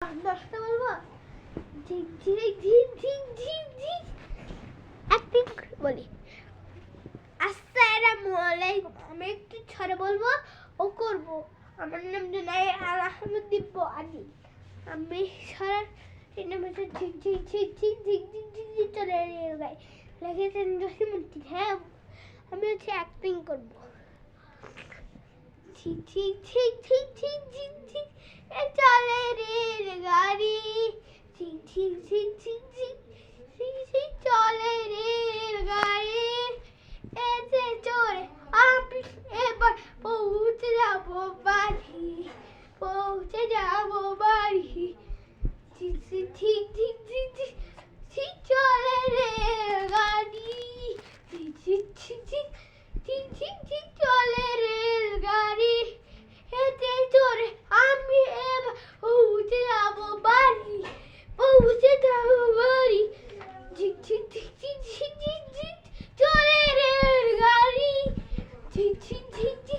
দশটা বলবো। ঝিক ঝিক ঝিক ঝিক ঝিক ঝিক অ্যাক্টিং বলি। আসসালামু আলাইকুম। আমি একটু ছড়া বলবো ও করবো। আমার নাম জুনাই আহমেদ দিব্য আলী। আমি ছড়া সিনেমাতে ঝিক ঝিক ঝিক ঝিক ঝিক ঝিক ঝিক ঝিক চলে গাই লেগেছেন জসিমুদ্দিন। হ্যাঁ, আমি হচ্ছে অ্যাক্টিং করবো। ঝিক ঝিক ঝিক ঝিক ঝিক ঝিক ঝিক চলে রেলগাড়ি। ঝিক ঝিক ঝিক ঝিক ঝিক ঝিক ঝিক চলে রেলগাড়ি। এতে চড়ে আমি এবার পৌঁছে যাবো বাড়ি, পৌঁছে যাবো বাড়ি। ঝিক ঝিক ঝিক ঝিক ঝিক ঝিক ঝিক চলে রেলগাড়ি। ঝিক ঝিক ঝিক ঝিক ঝিক ঝিক ঝিক চলে রেলগাড়ি। এতে চড়ে আমি এবার পৌঁছে যাবো বাড়ি, পৌঁছে যাবো বাড়ি। ঝিক ঝিক ঝিক ঝিক ঝিক ঝিক ঝিক চলে রেলগাড়ি। ঝিক ঝিক ঝিক ঝিক